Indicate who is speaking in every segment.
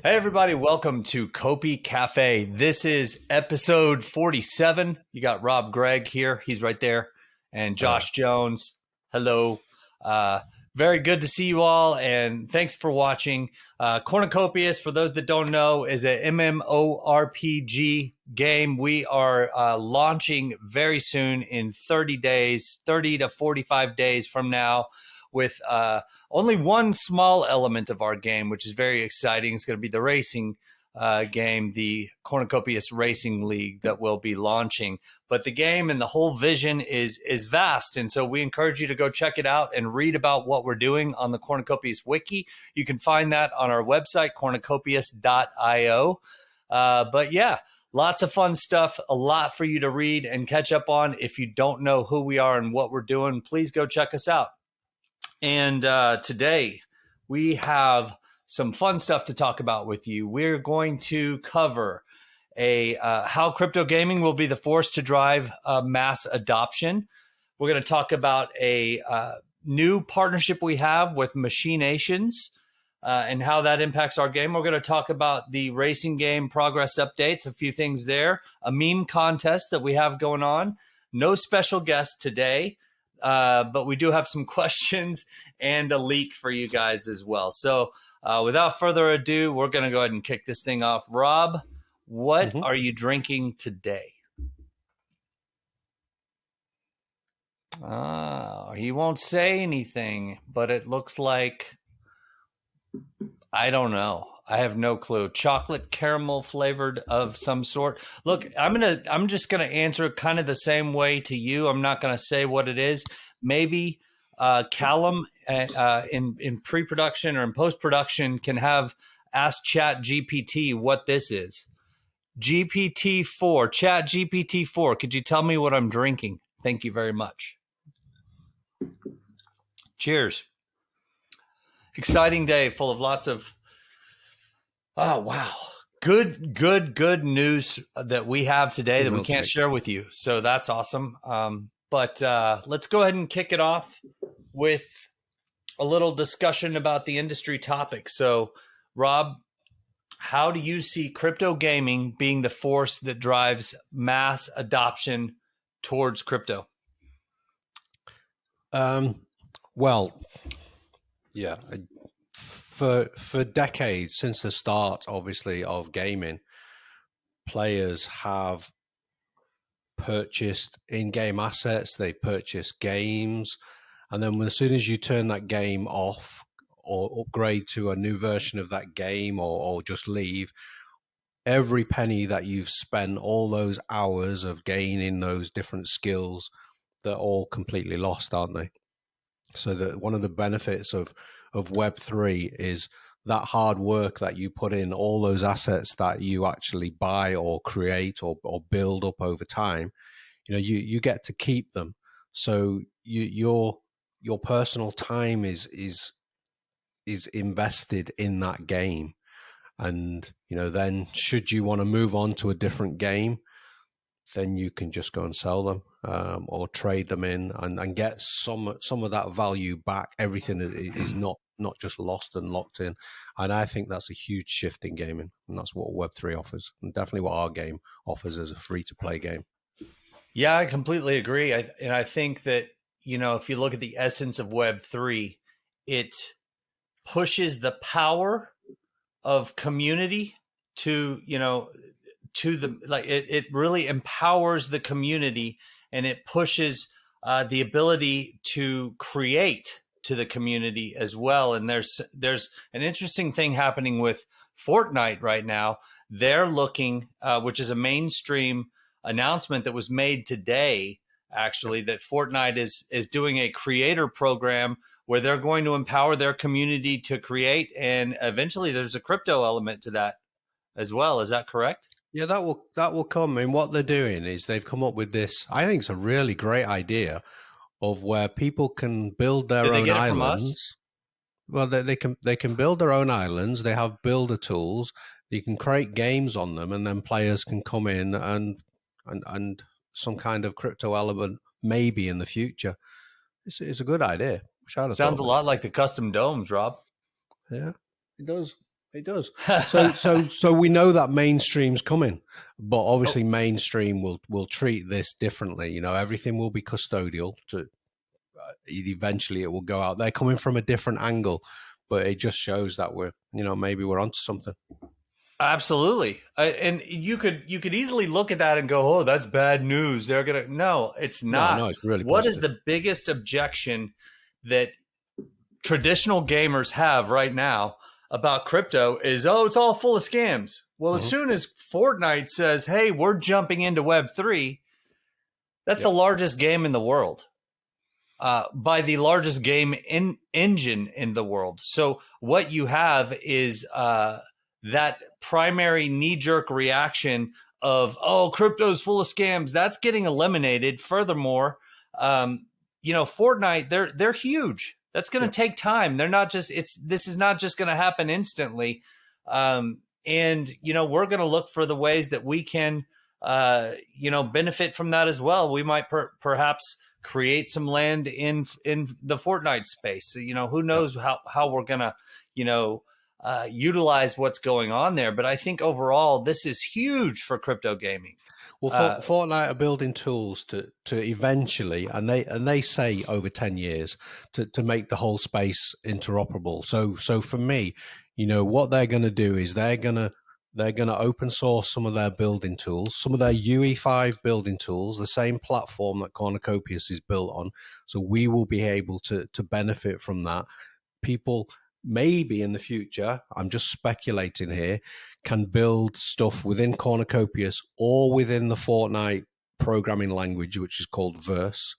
Speaker 1: Hey, everybody, welcome to Copi Cafe. This is episode 47. You got Rob Gregg here. He's right there. And
Speaker 2: Hello.
Speaker 1: Josh Jones. Hello. Uh, Very good to see you all, and thanks for watching. Cornucopias, for those that don't know, is a MMORPG game. We are launching very soon in 30 days, 30 to 45 days from now, with only one small element of our game, which is very exciting. It's going to be the racing game, the Cornucopias Racing League that we'll be launching. But the game and the whole vision is vast, and so we encourage you to go check it out and read about what we're doing on the Cornucopias Wiki. You can find that on our website, cornucopias.io. But yeah, lots of fun stuff, a lot for you to read and catch up on. If you don't know who we are and what we're doing, please go check us out. And today we have some fun stuff to talk about with you. We're going to cover how crypto gaming will be the force to drive mass adoption. We're going to talk about a new partnership we have with Machinations and how that impacts our game. We're going to talk about the racing game progress updates, a few things there, a meme contest that we have going on. No special guest today. But we do have some questions and a leak for you guys as well. So without further ado, we're going to go ahead and kick this thing off. Rob, what are you drinking today? He won't say anything, but it looks like, I don't know. I have no clue. Chocolate caramel flavored of some sort. Look, I'm just gonna answer kind of the same way to you. I'm not gonna say what it is. Maybe Callum in pre-production or in post-production can have ask Chat GPT what this is. GPT-4, Chat GPT-4. Could you tell me what I'm drinking? Thank you very much. Cheers. Exciting day full of lots of oh, wow. Good news that we have today that we can't share with you. So that's awesome. But let's go ahead and kick it off with a little discussion about the industry topic. So, Rob, how do you see crypto gaming being the force that drives mass adoption towards crypto?
Speaker 2: Well, yeah. For decades, since the start, obviously, of gaming, players have purchased in-game assets, they purchase games, and then as soon as you turn that game off or upgrade to a new version of that game or just leave, every penny that you've spent, all those hours of gaining those different skills, they're all completely lost, aren't they? So that one of the benefits of Web3 is that hard work that you put in, all those assets that you actually buy or create or build up over time, you get to keep them. So your personal time is invested in that game. And, then should you want to move on to a different game, then you can just go and sell them or trade them in and get some of that value back. Everything is not just lost and locked in. And I think that's a huge shift in gaming. And that's what Web3 offers, and definitely what our game offers as a free-to-play game.
Speaker 1: Yeah, I completely agree. And I think that, if you look at the essence of Web3, it pushes the power of community to the, like, it really empowers the community, and it pushes the ability to create to the community as well. And there's an interesting thing happening with FORTNITE right now. They're looking, which is a mainstream announcement that was made today, actually, that FORTNITE is doing a creator program where they're going to empower their community to create, and eventually there's a crypto element to that as well. Is that correct?
Speaker 2: Yeah, that will come. I mean, what they're doing is they've come up with this. I think it's a really great idea of where people can build their own islands. Well, they can build their own islands. They have builder tools. You can create games on them, and then players can come in and some kind of crypto element maybe in the future. It's a good idea.
Speaker 1: Sounds a lot like the custom domes, Rob.
Speaker 2: Yeah, it does. It does. So we know that mainstream's coming, but
Speaker 1: Oh,
Speaker 2: obviously mainstream will treat this differently. You know, everything will be custodial. To eventually, it will go out. They're coming from a different angle, but it just shows that maybe we're onto something.
Speaker 1: absolutely. And you could easily look at that and go, "Oh, that's bad news." They're gonna no, it's
Speaker 2: No,
Speaker 1: not.
Speaker 2: it's really
Speaker 1: What is
Speaker 2: positive.
Speaker 1: the biggest objection that traditional gamers have right now about crypto is, oh, it's all full of scams. Well, as
Speaker 2: Hmm.
Speaker 1: soon as Fortnite says, hey, we're jumping into Web3, that's the
Speaker 2: Yep.
Speaker 1: largest game in the world, by the largest game engine in the world. So what you have is that primary knee jerk reaction of, oh, crypto's full of scams. That's getting eliminated. Furthermore, um, Fortnite, they're huge. That's going to
Speaker 2: Yep.
Speaker 1: take time. They're not just this is not just going to happen instantly. And we're going to look for the ways that we can benefit from that as well. We might perhaps create some land in the Fortnite space. So, who
Speaker 2: Yep.
Speaker 1: knows how we're gonna utilize what's going on there. But I think overall, this is huge for crypto gaming.
Speaker 2: Well,
Speaker 1: Uh,
Speaker 2: Fortnite are building tools to eventually, and they say over 10 years to make the whole space interoperable. So for me, what they're going to do is they're gonna open source some of their building tools, some of their UE5 building tools, the same platform that Cornucopias is built on. So we will be able to benefit from that. People maybe in the future, I'm just speculating here, can build stuff within Cornucopias or within the Fortnite programming language, which is called Verse,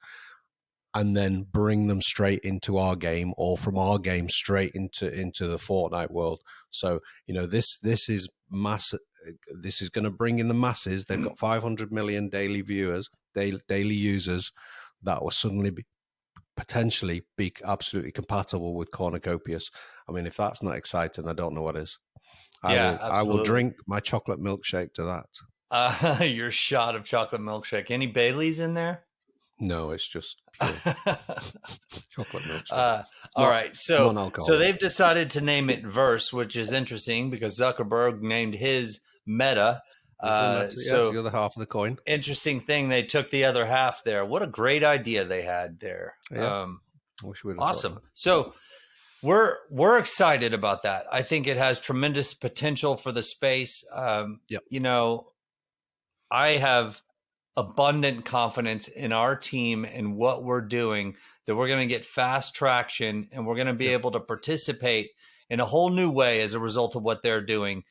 Speaker 2: and then bring them straight into our game, or from our game straight into the Fortnite world. So this is mass. This is going to bring in the masses. They've got 500 million daily viewers, daily users that will suddenly potentially be absolutely compatible with Cornucopias. I mean, if that's not exciting, I don't know what is. I
Speaker 1: yeah,
Speaker 2: will
Speaker 1: absolutely.
Speaker 2: drink my chocolate milkshake to that.
Speaker 1: Your shot of chocolate milkshake. Any Baileys in there?
Speaker 2: No, it's just pure chocolate milkshake.
Speaker 1: uh, all
Speaker 2: Not
Speaker 1: right, so
Speaker 2: non-alcoholic.
Speaker 1: they've decided to name it Verse, which is interesting because Zuckerberg named his Meta.
Speaker 2: This is a matter. Yeah, it's the
Speaker 1: So
Speaker 2: other half of the coin.
Speaker 1: interesting thing, they took the other half there. What a great idea they had there.
Speaker 2: Yeah, I wish we'd have thought
Speaker 1: Awesome.
Speaker 2: that.
Speaker 1: So we're excited about that. I think it has tremendous potential for the space.
Speaker 2: Yep.
Speaker 1: I have abundant confidence in our team and what we're doing, that we're going to get fast traction and we're going to be
Speaker 2: Yep.
Speaker 1: able to participate in a whole new way as a result of what they're doing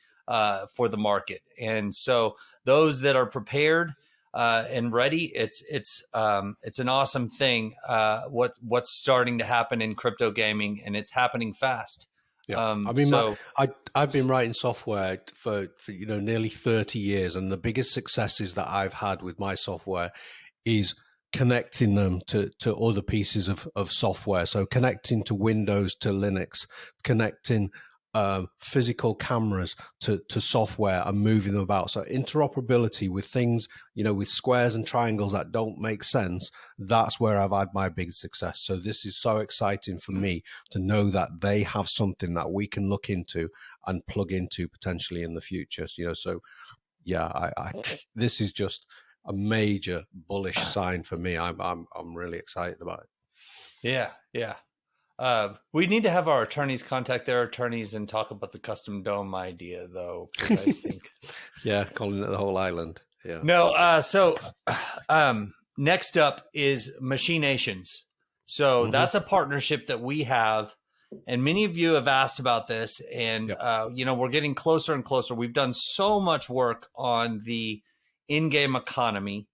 Speaker 1: for the market. And so those that are prepared and ready, it's an awesome thing. What's starting to happen in crypto gaming, and it's happening fast.
Speaker 2: Yeah, I mean,
Speaker 1: So
Speaker 2: I've been writing software for nearly 30 years, and the biggest successes that I've had with my software is connecting them to other pieces of software. So connecting to Windows to Linux, connecting physical cameras to software and moving them about. So interoperability with things, with squares and triangles that don't make sense, that's where I've had my big success. So this is so exciting for me to know that they have something that we can look into and plug into potentially in the future. So yeah, this is just a major bullish sign for me. I'm really excited about it.
Speaker 1: yeah. We need to have our attorneys contact their attorneys and talk about the custom dome idea, though, because I think
Speaker 2: Yeah, calling it the whole island. Yeah.
Speaker 1: no. Next up is Machinations. So
Speaker 2: Mm-hmm.
Speaker 1: that's a partnership that we have, and many of you have asked about this, and
Speaker 2: Yep.
Speaker 1: we're getting closer and closer. We've done so much work on the in-game economy,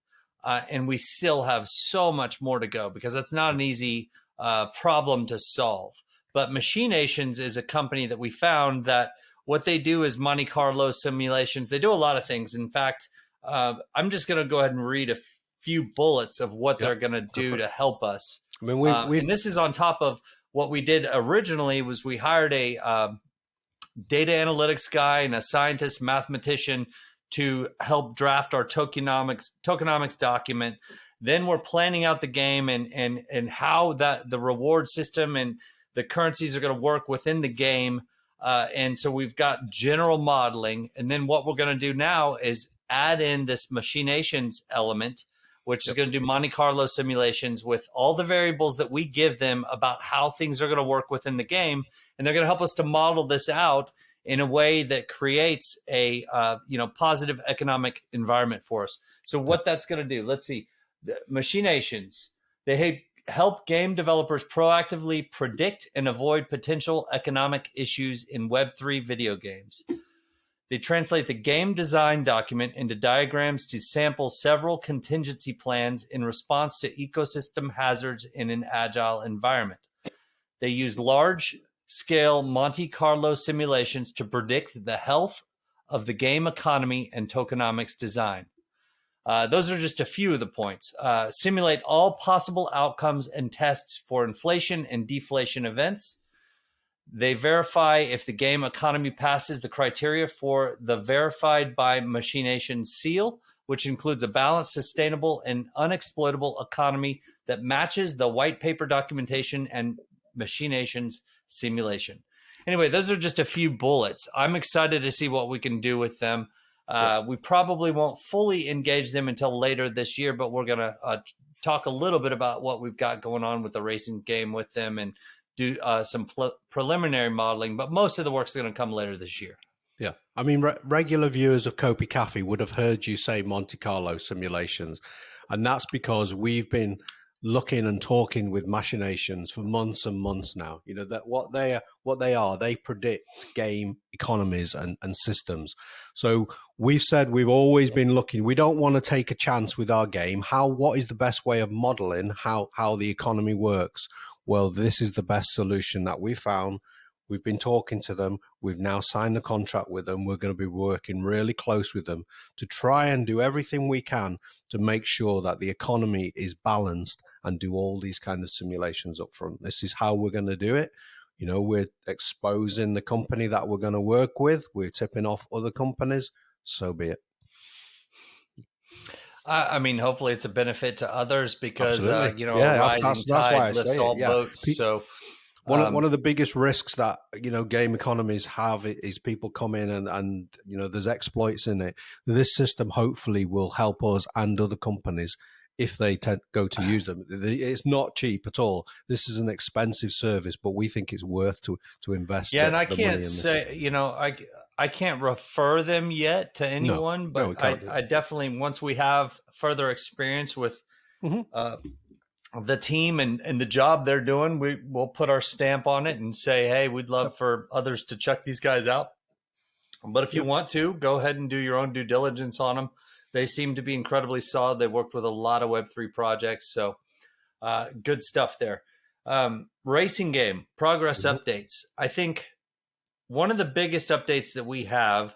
Speaker 1: and we still have so much more to go because that's not an easy problem to solve. But Machinations is a company that we found that what they do is Monte Carlo simulations. They do a lot of things. In fact, I'm just going to go ahead and read a few bullets of what they're
Speaker 2: Yep.
Speaker 1: going to
Speaker 2: Go for
Speaker 1: do
Speaker 2: it.
Speaker 1: to help us.
Speaker 2: I mean,
Speaker 1: And this is on top of what we did originally. Was we hired a data analytics guy and a scientist mathematician to help draft our tokenomics document. Then we're planning out the game and how that the reward system and the currencies are going to work within the game. And so we've got general modeling. And then what we're going to do now is add in this machinations element, which is going to do Monte Carlo simulations with all the variables that we give them about how things are going to work within the game. And they're going to help us to model this out in a way that creates a positive economic environment for us. So what that's going to do, let's see, the machinations, they help game developers proactively predict and avoid potential economic issues in Web3 video games. They translate the game design document into diagrams to sample several contingency plans in response to ecosystem hazards in an agile environment. They use large-scale Monte Carlo simulations to predict the health of the game economy and tokenomics design. Those are just a few of the points. Simulate all possible outcomes and tests for inflation and deflation events. They verify if the game economy passes the criteria for the Verified by Machinations seal, which includes a balanced, sustainable, and unexploitable economy that matches the white paper documentation and Machinations simulation. Anyway, those are just a few bullets. I'm excited to see what we can do with them. We probably won't fully engage them until later this year, but we're going to talk a little bit about what we've got going on with the racing game with them and do some preliminary modeling. But most of the work's going to come later this year.
Speaker 2: Yeah. I mean, regular viewers of Copi Cafe would have heard you say Monte Carlo simulations. And that's because we've been looking and talking with Machinations for months and months now. You know, that what they are, they predict game economies and systems. So we've said we've always been looking. We don't want to take a chance with our game. What is the best way of modeling how the economy works? Well, this is the best solution that we found. We've been talking to them. We've now signed the contract with them. We're going to be working really close with them to try and do everything we can to make sure that the economy is balanced and do all these kind of simulations up front. This is how we're going to do it. You know, we're exposing the company that we're going to work with. We're tipping off other companies. So be it.
Speaker 1: I mean, hopefully it's a benefit to others because, a rising
Speaker 2: that's
Speaker 1: tide
Speaker 2: why I
Speaker 1: lifts
Speaker 2: say
Speaker 1: all
Speaker 2: it. Yeah.
Speaker 1: boats. So
Speaker 2: one of the biggest risks that, game economies have is people come in and there's exploits in it. This system hopefully will help us and other companies if they go to use them. It's not cheap at all. This is an expensive service, but we think it's worth to invest.
Speaker 1: Yeah, and I can't say, I can't refer them yet to anyone, but I definitely, once we have further experience with the team and the job they're doing, we'll put our stamp on it and say, hey, we'd love for others to check these guys out. But if you want to, go ahead and do your own due diligence on them. They seem to be incredibly solid. They worked with a lot of Web3 projects, so good stuff there. Racing game, progress updates. I think one of the biggest updates that we have,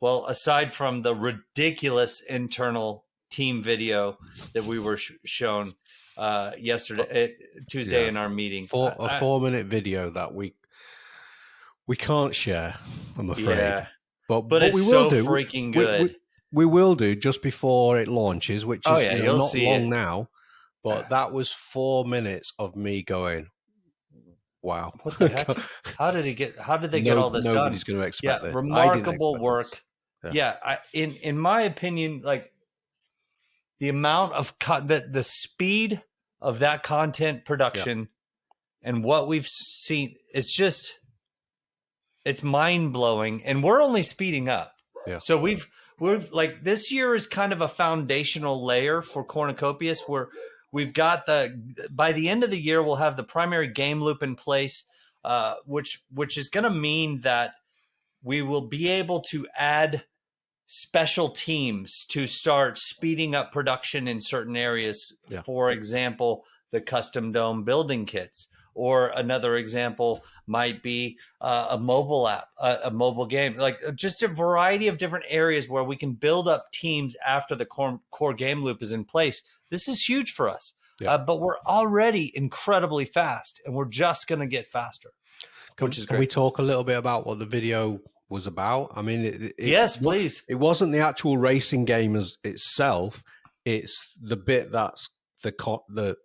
Speaker 1: well, aside from the ridiculous internal team video that we were shown Tuesday in our meeting.
Speaker 2: A 4-minute video that we can't share, I'm afraid. Yeah. But
Speaker 1: it's
Speaker 2: we
Speaker 1: so
Speaker 2: will do.
Speaker 1: Freaking good.
Speaker 2: We will do just before it launches, which is not long
Speaker 1: it.
Speaker 2: now. But that was 4 minutes of me going, wow.
Speaker 1: What the heck? How did they get all this done?
Speaker 2: Nobody's going to expect this.
Speaker 1: Remarkable work. In my opinion, like the amount of the speed of that content production and what we've seen, it's mind blowing, and we're only speeding up.
Speaker 2: Yeah.
Speaker 1: So we've like, this year is kind of a foundational layer for Cornucopias, where we've got by the end of the year, we'll have the primary game loop in place, which is going to mean that we will be able to add special teams to start speeding up production in certain areas. Yeah. For example, the custom dome building kits, or another example might be a mobile app, a mobile game, like just a variety of different areas where we can build up teams after the core game loop is in place. This is huge for us, but we're already incredibly fast, and we're just going to get faster, which is great.
Speaker 2: Can we talk a little bit about what the video was about? I mean,
Speaker 1: yes, please.
Speaker 2: It wasn't the actual racing game itself. It's the bit that's the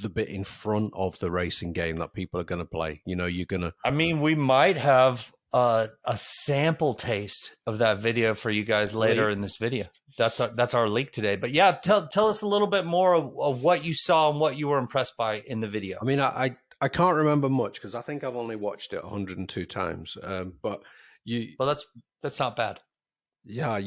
Speaker 2: bit in front of the racing game that people are going to play. You're going to...
Speaker 1: I mean, we might have a sample taste of that video for you guys later in this video. That's our leak today. But yeah, tell us a little bit more of what you saw and what you were impressed by in the video.
Speaker 2: I mean, I can't remember much because I think I've only watched it 102 times. But
Speaker 1: well, that's not bad.
Speaker 2: Yeah,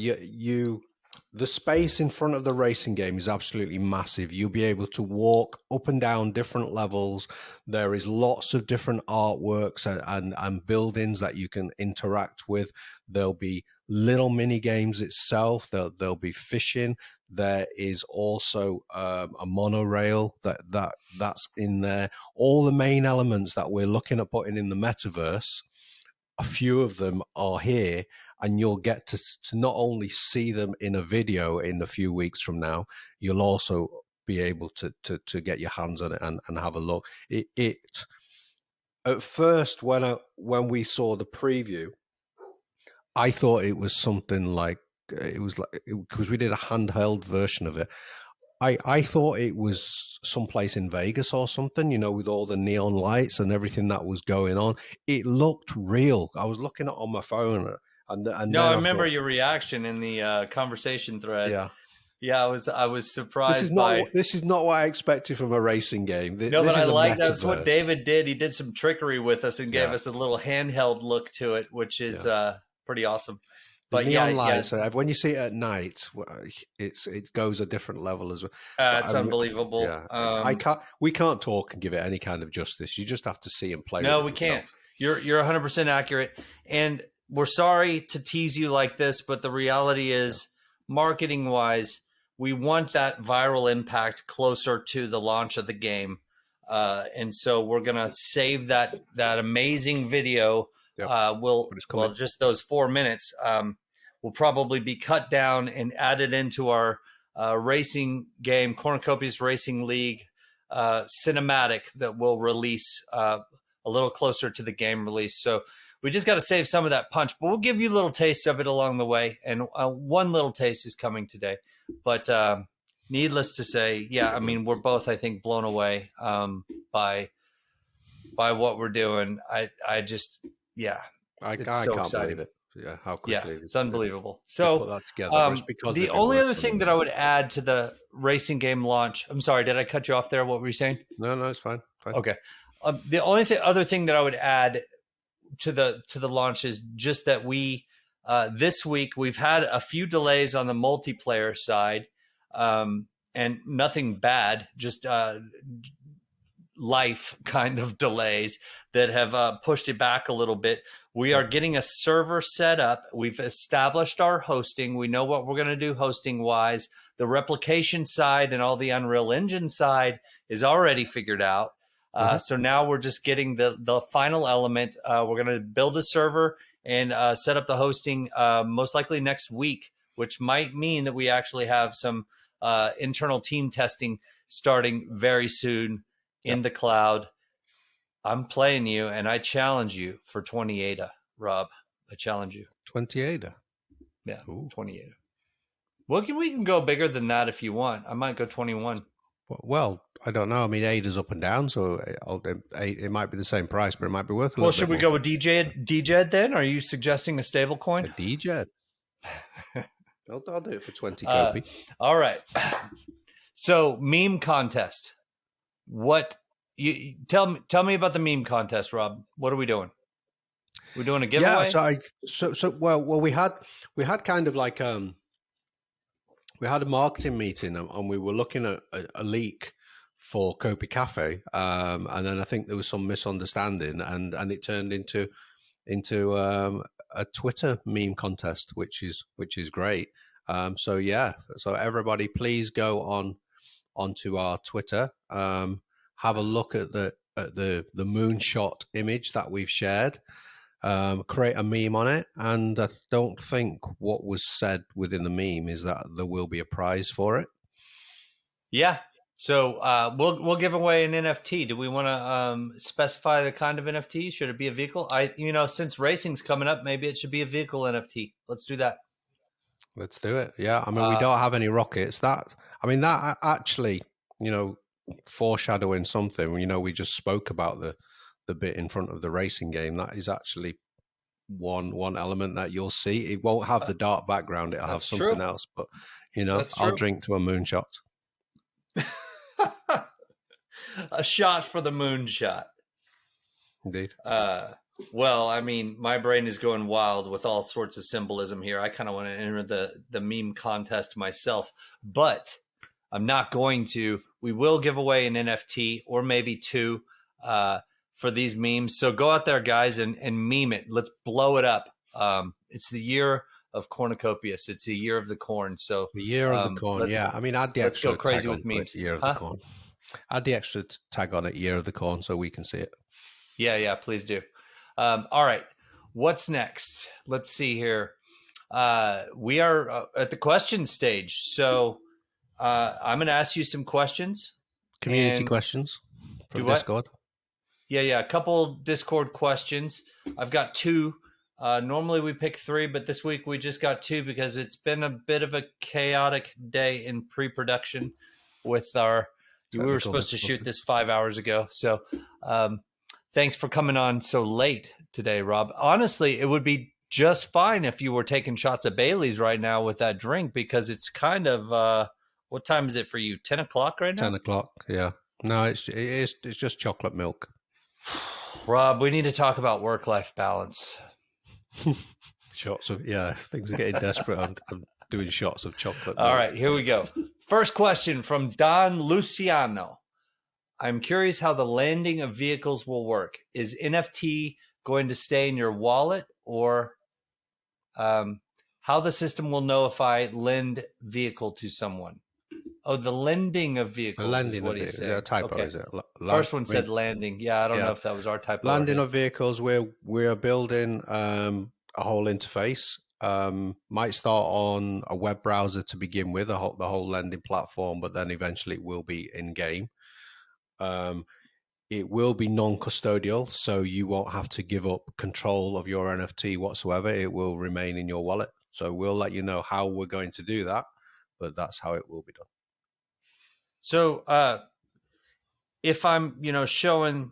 Speaker 2: the space in front of the racing game is absolutely massive. You'll be able to walk up and down different levels. There is lots of different artworks and buildings that you can interact with. There'll be little mini games itself. There'll be fishing. There is also a monorail that's in there. All the main elements that we're looking at putting in the metaverse, a few of them are here, and you'll get to not only see them in a video in a few weeks from now, you'll also be able to get your hands on it and have a look. It at first, when we saw the preview, I thought it was something like, because we did a handheld version of it. I thought it was someplace in Vegas or something, with all the neon lights and everything that was going on. It looked real. I was looking at it on my phone. And
Speaker 1: no, I remember your reaction in the conversation thread. Yeah, I was surprised.
Speaker 2: This is not what I expected from a racing game.
Speaker 1: No, but I like that's what David did. He did some trickery with us and gave us a little handheld look to it, which is pretty awesome.
Speaker 2: But neon lights, when you see it at night, it goes a different level as well.
Speaker 1: It's unbelievable.
Speaker 2: Yeah. We can't talk and give it any kind of justice. You just have to see and play.
Speaker 1: No, we can't. You're 100% accurate, and we're sorry to tease you like this, but the reality is, marketing wise, we want that viral impact closer to the launch of the game, and so we're gonna save that amazing video. Well, just those 4 minutes will probably be cut down and added into our racing game, Cornucopias Racing League cinematic that will release a little closer to the game release. So we just got to save some of that punch, but we'll give you a little taste of it along the way. And one little taste is coming today. But needless to say, I mean, we're both, I think, blown away by what we're doing. I just,
Speaker 2: I can't believe it. Yeah, how quickly
Speaker 1: it's unbelievable. So
Speaker 2: put that together.
Speaker 1: The only other thing that I would add to the racing game launch, I'm sorry, did I cut you off there? What were you saying?
Speaker 2: No, it's fine.
Speaker 1: Okay. The only other thing that I would add to the launch is just that we this week we've had a few delays on the multiplayer side, and nothing bad, just life kind of delays that have pushed it back a little bit. We are getting a server set up. We've established our hosting. We know what we're going to do hosting wise. The replication side and all the Unreal Engine side is already figured out. So now we're just getting the final element. We're going to build a server and set up the hosting most likely next week, which might mean that we actually have some internal team testing starting very soon in the cloud. I'm playing you, and I challenge you for 28, Rob. I challenge you.
Speaker 2: 28.
Speaker 1: Yeah, 28. Well, we can go bigger than that if you want. I might go 21.
Speaker 2: Well, I don't know. I mean, Ada's up and down, so it might be the same price, but it might be worth a little bit.
Speaker 1: Well, should we go with DJ then? Are you suggesting a stable coin?
Speaker 2: A DJ? I'll do it for 20 Copi.
Speaker 1: All right. So, meme contest. What you tell me about the meme contest, Rob? What are we doing? We're doing a giveaway.
Speaker 2: Well, we had kind of like we had a marketing meeting and we were looking at a leak for Copi Cafe, and then I think there was some misunderstanding, and it turned into a Twitter meme contest, which is great. So everybody, please go onto our Twitter, have a look at the moonshot image that we've shared, create a meme on it, and I don't think what was said within the meme is that there will be a prize for it.
Speaker 1: Yeah. So we'll give away an NFT. Do we want to specify the kind of NFT? Should it be a vehicle? Since racing's coming up, maybe it should be a vehicle NFT. Let's do that.
Speaker 2: Let's do it. Yeah. I mean, we don't have any rockets. That actually, foreshadowing something. We just spoke about the bit in front of the racing game. That is actually one element that you'll see. It won't have the dark background. It'll have
Speaker 1: That's
Speaker 2: something
Speaker 1: true.
Speaker 2: else. But you know,
Speaker 1: That's
Speaker 2: I'll
Speaker 1: true.
Speaker 2: drink to a moonshot.
Speaker 1: A shot for the moonshot.
Speaker 2: Indeed.
Speaker 1: Well, I mean, my brain is going wild with all sorts of symbolism here. I kind of want to enter the meme contest myself, but I'm not going to. We will give away an NFT or maybe two for these memes. So go out there, guys, and meme it. Let's blow it up. It's the year of Cornucopias. It's the year of the corn. So
Speaker 2: The year of the corn. Yeah. I mean, add the
Speaker 1: let's go
Speaker 2: extra
Speaker 1: crazy
Speaker 2: tag
Speaker 1: with
Speaker 2: on
Speaker 1: memes.
Speaker 2: it, year of the
Speaker 1: Huh?
Speaker 2: corn. Add the extra tag on it, year of the corn, so we can see it.
Speaker 1: Yeah, please do. All right. What's next? Let's see here. We are at the question stage. So I'm going to ask you some questions.
Speaker 2: Community
Speaker 1: And
Speaker 2: questions from
Speaker 1: do what?
Speaker 2: Discord.
Speaker 1: Yeah. A couple Discord questions. I've got two. Normally we pick three, but this week we just got two because it's been a bit of a chaotic day in pre-production with our. We were
Speaker 2: Technical
Speaker 1: supposed to shoot
Speaker 2: difficulties.
Speaker 1: this 5 hours ago, so thanks for coming on so late today, Rob. Honestly, it would be just fine if you were taking shots of Bailey's right now with that drink because it's kind of. What time is it for you? 10 o'clock right now?
Speaker 2: 10 o'clock. Yeah. No, it's just chocolate milk.
Speaker 1: Rob, we need to talk about work-life balance.
Speaker 2: Shots of things are getting desperate. I'm doing shots of chocolate.
Speaker 1: All right, here we go. First question from Don Luciano. I'm curious how the landing of vehicles will work. Is NFT going to stay in your wallet, or how the system will know if I lend vehicle to someone? Oh, the lending of vehicles.
Speaker 2: Landing
Speaker 1: is what
Speaker 2: of
Speaker 1: he's
Speaker 2: vehicles. Is
Speaker 1: saying.
Speaker 2: it a typo?
Speaker 1: Okay.
Speaker 2: Is it?
Speaker 1: First one said landing. Yeah, I don't know if that was our typo.
Speaker 2: Landing of vehicles. We're building a whole interface. Might start on a web browser to begin with, the whole lending platform, but then eventually it will be in game. It will be non-custodial, so you won't have to give up control of your NFT whatsoever. It will remain in your wallet. So we'll let you know how we're going to do that, but that's how it will be done.
Speaker 1: So if I'm, showing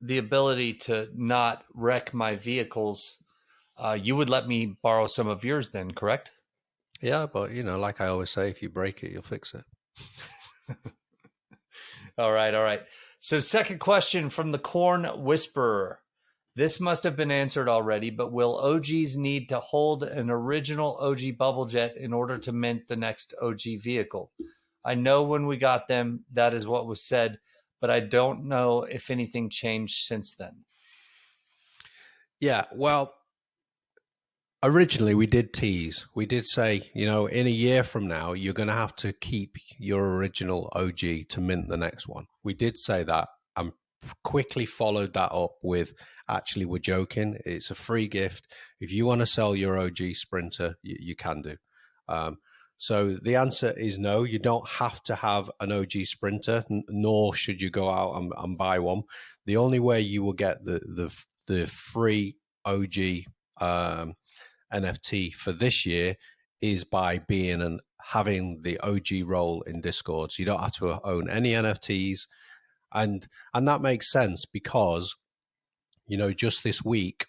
Speaker 1: the ability to not wreck my vehicles, you would let me borrow some of yours then, correct?
Speaker 2: Yeah, but like I always say, if you break it, you'll fix it.
Speaker 1: All right. So second question from the Corn Whisperer. This must have been answered already, but will OGs need to hold an original OG bubble jet in order to mint the next OG vehicle? I know when we got them, that is what was said, but I don't know if anything changed since then.
Speaker 2: Yeah, well, originally we did tease. We did say, in a year from now, you're going to have to keep your original OG to mint the next one. We did say that and quickly followed that up with, actually, we're joking. It's a free gift. If you want to sell your OG Sprinter, you can do. So the answer is no. You don't have to have an OG Sprinter, nor should you go out and buy one. The only way you will get the free OG NFT for this year is by being and having the OG role in Discord. So you don't have to own any NFTs, and that makes sense because just this week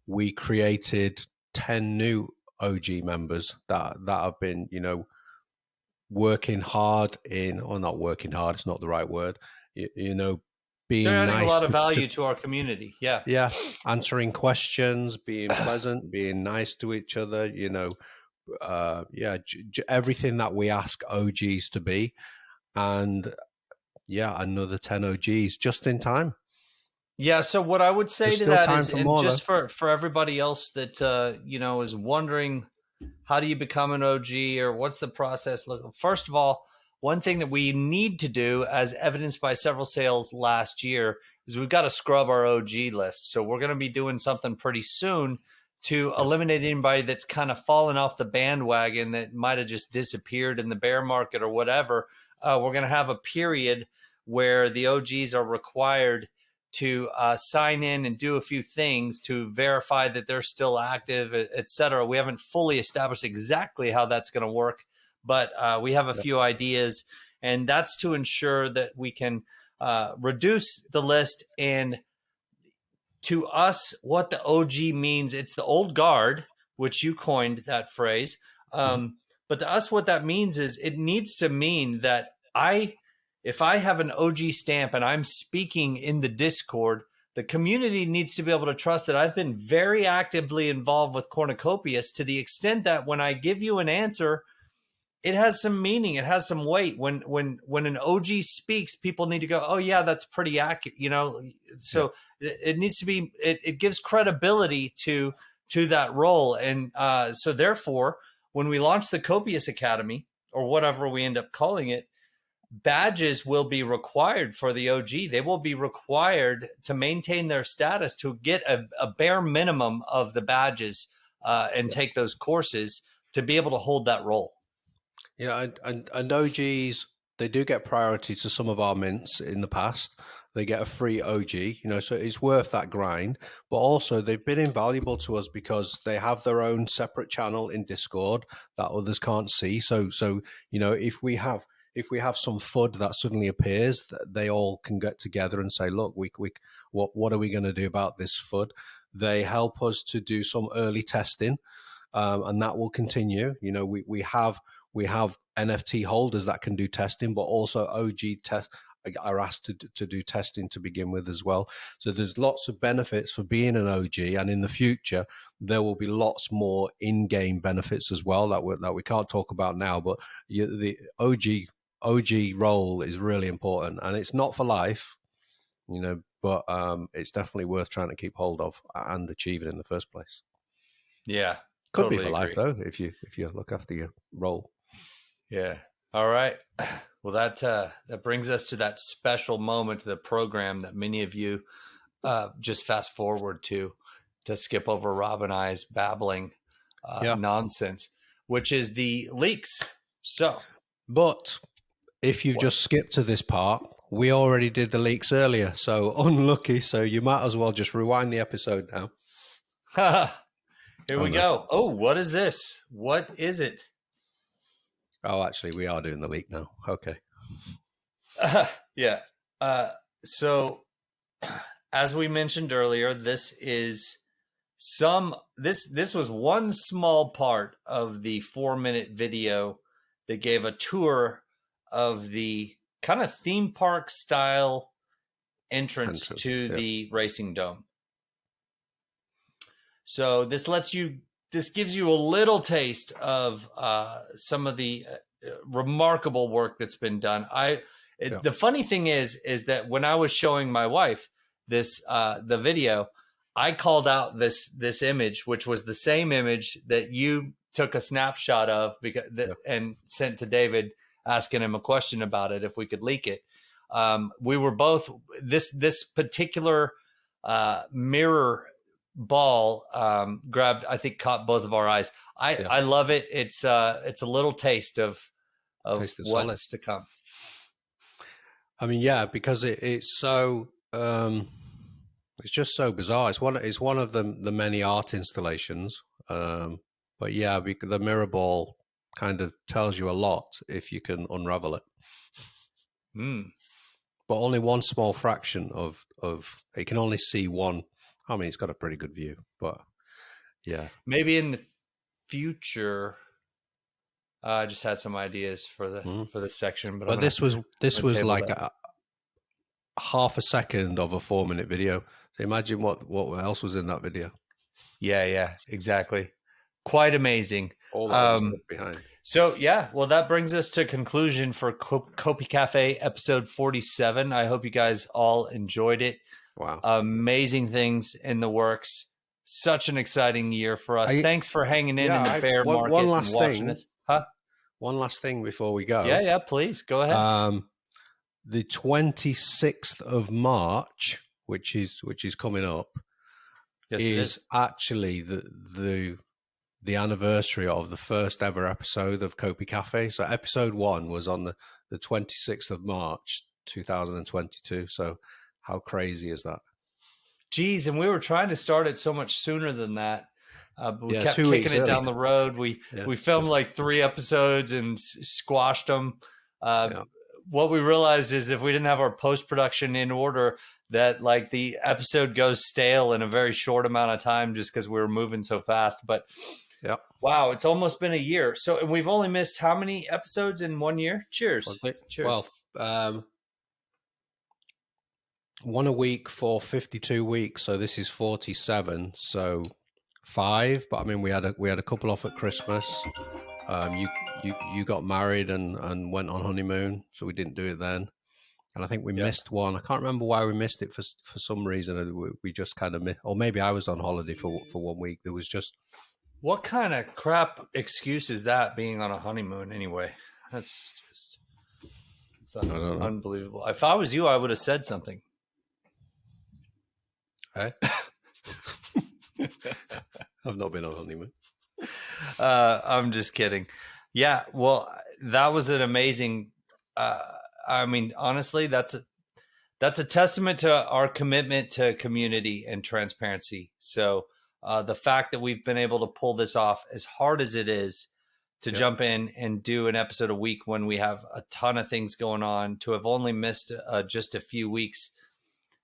Speaker 2: we created 10 new OG members that have been working hard not working hard, it's not the right word, being
Speaker 1: They're adding
Speaker 2: nice,
Speaker 1: a lot of value to our community.
Speaker 2: Yeah, answering questions, being pleasant, being nice to each other, everything that we ask OGs to be. And another 10 OGs just in time.
Speaker 1: Yeah, so what I would say
Speaker 2: There's
Speaker 1: to
Speaker 2: still
Speaker 1: that
Speaker 2: time
Speaker 1: is,
Speaker 2: for
Speaker 1: and
Speaker 2: more,
Speaker 1: just for everybody else that is wondering, how do you become an OG or what's the process look? First of all, one thing that we need to do, as evidenced by several sales last year, is we've got to scrub our OG list. So we're going to be doing something pretty soon to eliminate anybody that's kind of fallen off the bandwagon that might have just disappeared in the bear market or whatever. We're going to have a period where the OGs are required to sign in and do a few things to verify that they're still active, et cetera. We haven't fully established exactly how that's going to work, but we have a few ideas, and that's to ensure that we can reduce the list and to us, what the OG means, it's the old guard, which you coined that phrase.
Speaker 2: Mhm.
Speaker 1: But to us, what that means is it needs to mean that if I have an OG stamp and I'm speaking in the Discord, the community needs to be able to trust that I've been very actively involved with Cornucopias to the extent that when I give you an answer, it has some meaning, it has some weight. When an OG speaks, people need to go, oh yeah, that's pretty accurate,
Speaker 2: Yeah.
Speaker 1: so it needs to be, it gives credibility to that role. And so therefore, when we launch the Copious Academy, or whatever we end up calling it, badges will be required for the OG. They will be required to maintain their status, to get a bare minimum of the badges, and
Speaker 2: Yeah.
Speaker 1: take those courses to be able to hold that role.
Speaker 2: Yeah, and OGs, they do get priority to some of our mints in the past. They get a free OG, so it's worth that grind. But also, they've been invaluable to us because they have their own separate channel in Discord that others can't see. So if we have some FUD that suddenly appears, they all can get together and say, look, what are we going to do about this FUD? They help us to do some early testing, and that will continue. We have NFT holders that can do testing, but also OG are asked to do testing to begin with as well. So there's lots of benefits for being an OG, and in the future there will be lots more in-game benefits as well that we can't talk about now. But the OG role is really important, and it's not for life, but it's definitely worth trying to keep hold of and achieve it in the first place.
Speaker 1: Yeah,
Speaker 2: Could
Speaker 1: totally
Speaker 2: be for life
Speaker 1: agree.
Speaker 2: though, if you look after your role.
Speaker 1: Yeah. All right. Well, that brings us to that special moment of the program that many of you just fast forward to skip over Rob and I's babbling nonsense, which is the leaks. So,
Speaker 2: but if you've just skipped to this part, we already did the leaks earlier, so unlucky. So you might as well just rewind the episode now.
Speaker 1: Here we go. Oh, what is this? What is it?
Speaker 2: Oh, actually, we are doing the leak now. Okay.
Speaker 1: Yeah. So, as we mentioned earlier, this was one small part of the 4-minute video that gave a tour of the kind of theme park style entrance to the Racing Dome. So this gives you a little taste of some of the remarkable work that's been done. The funny thing is that when I was showing my wife the video, I called out this image, which was the same image that you took a snapshot of and sent to David, asking him a question about it, if we could leak it. We were both this particular mirror ball caught both of our eyes. I love it. It's a little taste of what's to come.
Speaker 2: I mean, yeah, because it's so it's just so bizarre. It's one of the many art installations. But yeah, the mirror ball kind of tells you a lot if you can unravel it. But only one small fraction of it can only see one. I mean, it's got a pretty good view, but yeah.
Speaker 1: Maybe in the future, I just had some ideas for the section, but
Speaker 2: this was like a half a second of a 4-minute video. So imagine what else was in that video.
Speaker 1: Yeah, exactly. Quite amazing.
Speaker 2: All that was behind.
Speaker 1: So yeah, well, that brings us to conclusion for Copi Cafe episode 47. I hope you guys all enjoyed it.
Speaker 2: Wow.
Speaker 1: Amazing things in the works. Such an exciting year for us. Thanks for hanging in the bear market and watching us. Huh?
Speaker 2: One last thing before we go.
Speaker 1: Yeah, please go ahead.
Speaker 2: The 26th of March, which is coming up, is actually the anniversary of the first ever episode of Copi Cafe. So episode 1 was on the 26th of March 2022. So how crazy is that?
Speaker 1: Geez, and we were trying to start it so much sooner than that. But we kept kicking it down the road. We filmed like 3 episodes and squashed them. what we realized is if we didn't have our post-production in order, that like the episode goes stale in a very short amount of time just because we were moving so fast. But
Speaker 2: Yeah.
Speaker 1: wow, it's almost been a year. So, and we've only missed how many episodes in 1 year? Cheers. Cheers.
Speaker 2: Well, one a week for 52 weeks, so this is 47. So 5, but I mean we had a couple off at Christmas. You got married and went on honeymoon, so we didn't do it then. And I think we missed one. I can't remember why we missed it for some reason. We just kind of missed, or maybe I was on holiday for 1 week. There was just.
Speaker 1: What kind of crap excuse is that, being on a honeymoon anyway? That's just unbelievable. If I was you, I would have said something.
Speaker 2: Hey? I've not been on honeymoon.
Speaker 1: I'm just kidding. Yeah, well, that was an amazing. I mean, honestly, that's a testament to our commitment to community and transparency. So the fact that we've been able to pull this off, as hard as it is, to jump in and do an episode a week when we have a ton of things going on, to have only missed just a few weeks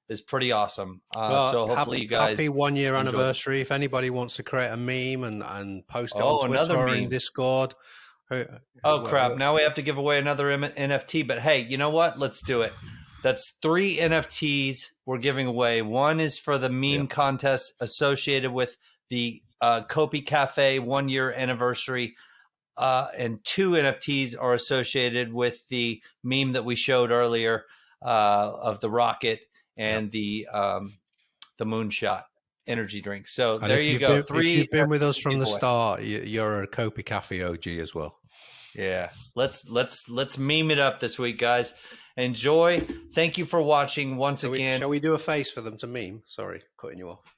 Speaker 1: is pretty awesome. So hopefully you guys
Speaker 2: happy 1 year anniversary. If anybody wants to create a meme and post it on Twitter or in Discord.
Speaker 1: Crap. Now we have to give away another NFT, but hey, you know what? Let's do it. That's 3 NFTs we're giving away. One is for the meme contest associated with the Copi Cafe 1 year anniversary. And 2 NFTs are associated with the meme that we showed earlier of the rocket and the moonshot energy drink. So and there you go. 3.
Speaker 2: If you've been with us from the start, you're a Copi Cafe OG as well.
Speaker 1: Yeah, let's meme it up this week, guys. Enjoy. Thank you for watching once again.
Speaker 2: Shall we do a face for them to meme? Sorry, cutting you off.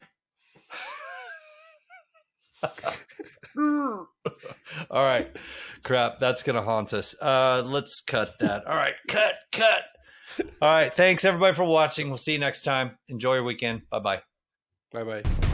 Speaker 1: All right, crap. That's gonna haunt us. Let's cut that. All right, cut. All right, thanks everybody for watching. We'll see you next time. Enjoy your weekend. Bye-bye.
Speaker 2: Bye-bye.